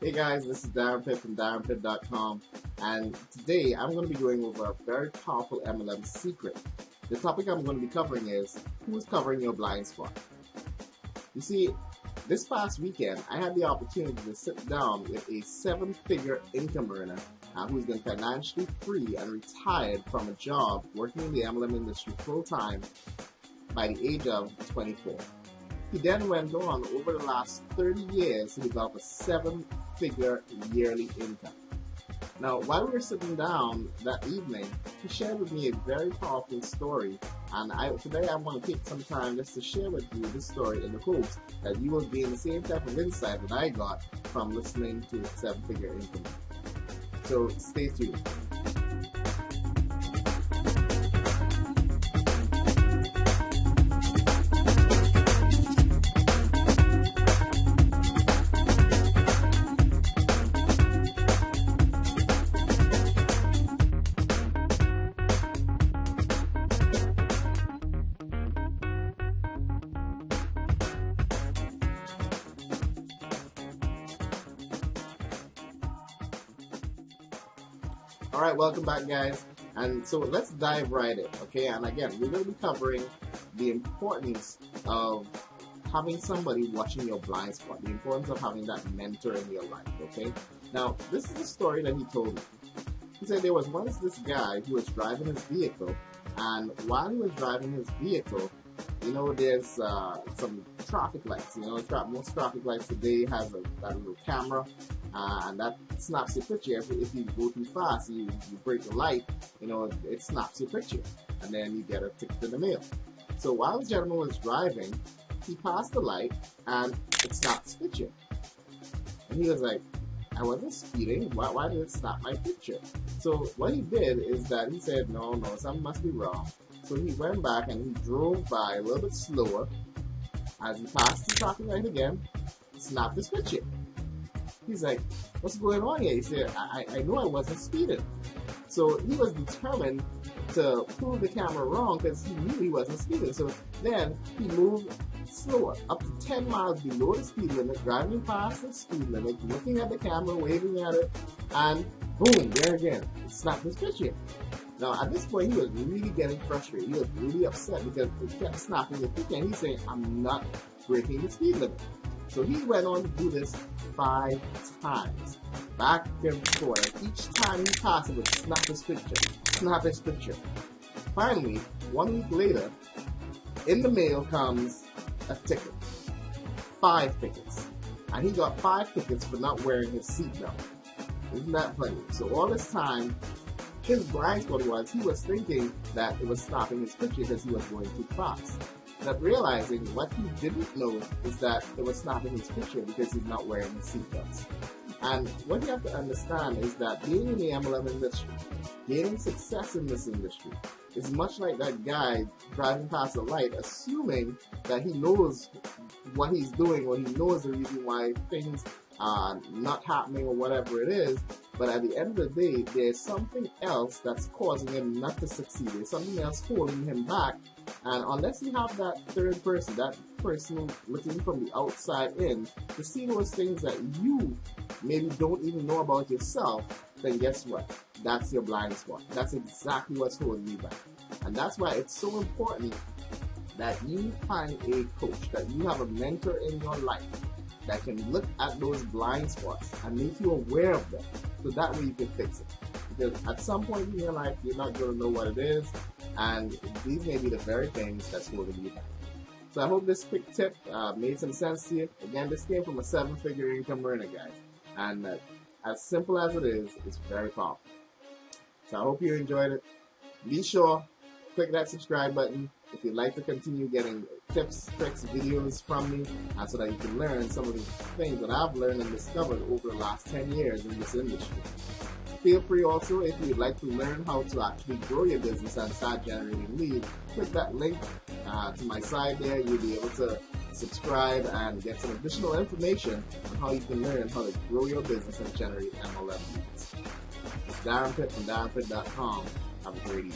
Hey guys, this is Darren Pitt from DarrenPitt.com, and today I'm going to be going over a very powerful MLM secret. The topic I'm going to be covering is who's covering your blind spot. You see, this past weekend I had the opportunity to sit down with a 7-figure income earner who's been financially free and retired from a job working in the MLM industry full-time by the age of 24. He then went on over the last 30 years to develop a 7-figure yearly income. Now, while we were sitting down that evening, he shared with me a very powerful story, and today I want to take some time just to share with you this story in the hopes that you will gain the same type of insight that I got from listening to 7-figure income. So stay tuned. Alright, welcome back guys, and so let's dive right in, okay? And again, we're going to be covering the importance of having somebody watching your blind spot, the importance of having that mentor in your life, okay? Now, this is the story that he told me. He said there was once this guy who was driving his vehicle, and while he was driving his vehicle, you know, there's some traffic lights. You know, most traffic lights today has that little camera, and that snaps your picture. If you go too fast, you break the light, you know, it snaps your picture, and then you get a ticket in the mail. So while the gentleman was driving, he passed the light, and it snapped his picture. And he was like, I wasn't speeding, why did it snap my picture? So what he did is that he said, no, something must be wrong. So he went back and he drove by a little bit slower. As he passed the traffic light again, he snapped his picture. He's like, what's going on here? He said, I know I wasn't speeding. So he was determined to prove the camera wrong because he knew he wasn't speeding. So then he moved slower, up to 10 miles below the speed limit, driving past the speed limit, looking at the camera, waving at it, and boom, there again, it snapped his picture. Now, at this point, he was really getting frustrated. He was really upset because it kept snapping the picture, and he's saying, I'm not breaking the speed limit. So he went on to do this 5 times, back and forth. And each time he passed, it would snap his picture. Finally, 1 week later, in the mail comes a ticket. 5 tickets. And he got 5 tickets for not wearing his seatbelt. Isn't that funny? So all this time, his blind spot was he was thinking that it was stopping his picture because he was going too fast. Not realizing what he didn't know is that it was snapping his picture because he's not wearing his seatbelts. And what you have to understand is that being in the MLM industry, gaining success in this industry, is much like that guy driving past a light, assuming that he knows what he's doing or he knows the reason why things are not happening or whatever it is. But at the end of the day, there's something else that's causing him not to succeed. There's something else holding him back. And unless you have that third person, that person looking from the outside in to see those things that you maybe don't even know about yourself, then guess what? That's your blind spot. That's exactly what's holding you back. And that's why it's so important that you find a coach, that you have a mentor in your life that can look at those blind spots and make you aware of them, so that way you can fix it. Because at some point in your life, you're not going to know what it is, and these may be the very things that's holding you back. So I hope this quick tip made some sense to you. Again, this came from a 7-figure income earner, guys. And as simple as it is, it's very powerful. So I hope you enjoyed it. Be sure, click that subscribe button if you'd like to continue getting tips, tricks, videos from me, so that you can learn some of the things that I've learned and discovered over the last 10 years in this industry. Feel free also, if you'd like to learn how to actually grow your business and start generating leads, click that link to my side there. You'll be able to subscribe and get some additional information on how you can learn how to grow your business and generate MLM leads. It's Darren Pitt from DarrenPitt.com. Have a great evening.